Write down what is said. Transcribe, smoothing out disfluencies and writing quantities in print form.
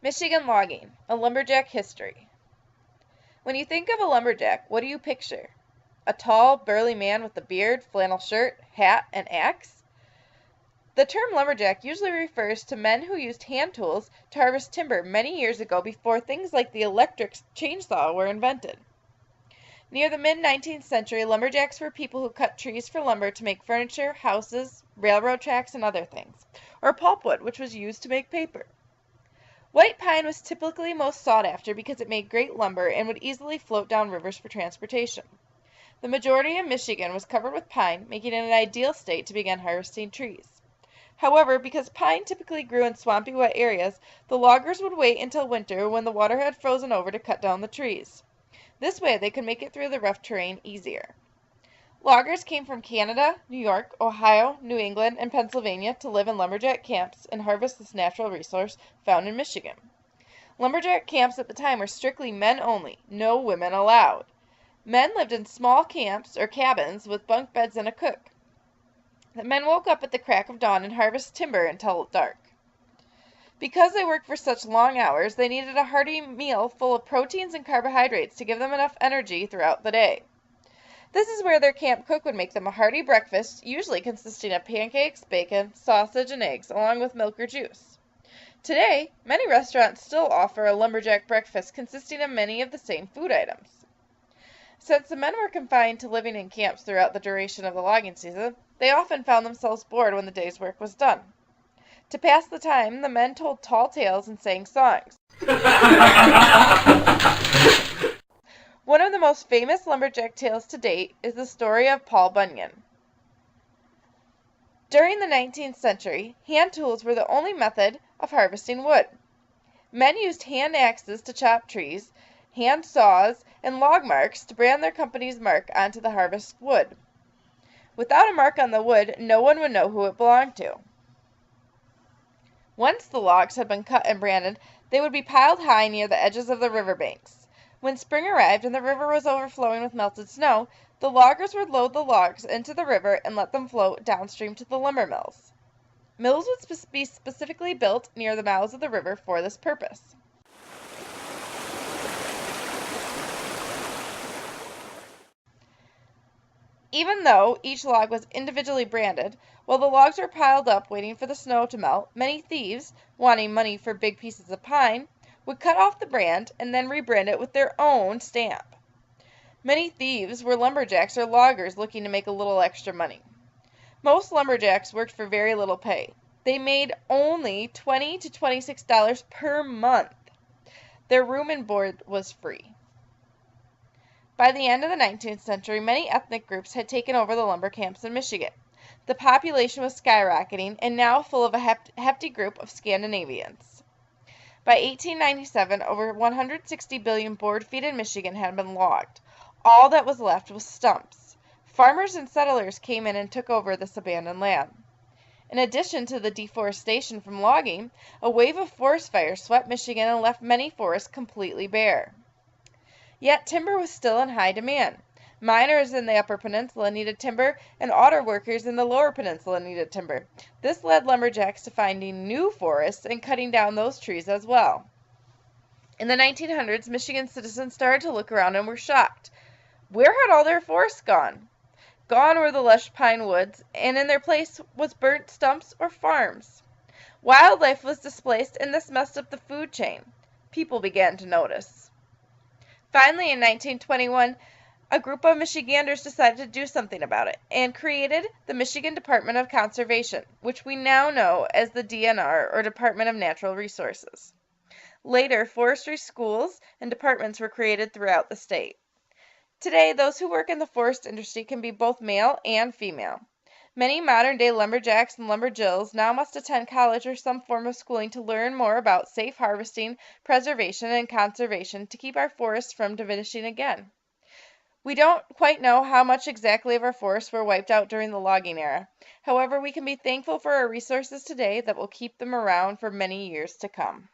Michigan logging, a lumberjack history. When you think of a lumberjack, what do you picture? A tall, burly man with a beard, flannel shirt, hat, and axe? The term lumberjack usually refers to men who used hand tools to harvest timber many years ago before things like the electric chainsaw were invented. Near the mid-19th century, lumberjacks were people who cut trees for lumber to make furniture, houses, railroad tracks, and other things, or pulpwood, which was used to make paper. White pine was typically most sought after because it made great lumber and would easily float down rivers for transportation. The majority of Michigan was covered with pine, making it an ideal state to begin harvesting trees. However, because pine typically grew in swampy, wet areas, the loggers would wait until winter when the water had frozen over to cut down the trees. This way they could make it through the rough terrain easier. Loggers came from Canada, New York, Ohio, New England, and Pennsylvania to live in lumberjack camps and harvest this natural resource found in Michigan. Lumberjack camps at the time were strictly men only, no women allowed. Men lived in small camps or cabins with bunk beds and a cook. The men woke up at the crack of dawn and harvested timber until dark. Because they worked for such long hours, they needed a hearty meal full of proteins and carbohydrates to give them enough energy throughout the day. This is where their camp cook would make them a hearty breakfast, usually consisting of pancakes, bacon, sausage, and eggs, along with milk or juice. Today, many restaurants still offer a lumberjack breakfast consisting of many of the same food items. Since the men were confined to living in camps throughout the duration of the logging season, they often found themselves bored when the day's work was done. To pass the time, the men told tall tales and sang songs. One of the most famous lumberjack tales to date is the story of Paul Bunyan. During the 19th century, hand tools were the only method of harvesting wood. Men used hand axes to chop trees, hand saws, and log marks to brand their company's mark onto the harvest wood. Without a mark on the wood, no one would know who it belonged to. Once the logs had been cut and branded, they would be piled high near the edges of the river banks. When spring arrived and the river was overflowing with melted snow, the loggers would load the logs into the river and let them float downstream to the lumber mills. Mills would be specifically built near the mouths of the river for this purpose. Even though each log was individually branded, while the logs were piled up waiting for the snow to melt, many thieves, wanting money for big pieces of pine, would cut off the brand and then rebrand it with their own stamp. Many thieves were lumberjacks or loggers looking to make a little extra money. Most lumberjacks worked for very little pay. They made only $20 to $26 per month. Their room and board was free. By the end of the 19th century, many ethnic groups had taken over the lumber camps in Michigan. The population was skyrocketing and now full of a hefty group of Scandinavians. By 1897, over 160 billion board feet in Michigan had been logged. All that was left was stumps. Farmers and settlers came in and took over this abandoned land. In addition to the deforestation from logging, a wave of forest fires swept Michigan and left many forests completely bare. Yet timber was still in high demand. Miners in the Upper Peninsula needed timber, and auto workers in the Lower Peninsula needed timber. This led lumberjacks to finding new forests and cutting down those trees as well. In the 1900s, Michigan citizens started to look around and were shocked. Where had all their forests gone? Gone were the lush pine woods, and in their place was burnt stumps or farms. Wildlife was displaced, and this messed up the food chain. People began to notice. Finally, in 1921, a group of Michiganders decided to do something about it and created the Michigan Department of Conservation, which we now know as the DNR, or Department of Natural Resources. Later, forestry schools and departments were created throughout the state. Today, those who work in the forest industry can be both male and female. Many modern-day lumberjacks and lumberjills now must attend college or some form of schooling to learn more about safe harvesting, preservation, and conservation to keep our forests from diminishing again. We don't quite know how much exactly of our forests were wiped out during the logging era. However, we can be thankful for our resources today that will keep them around for many years to come.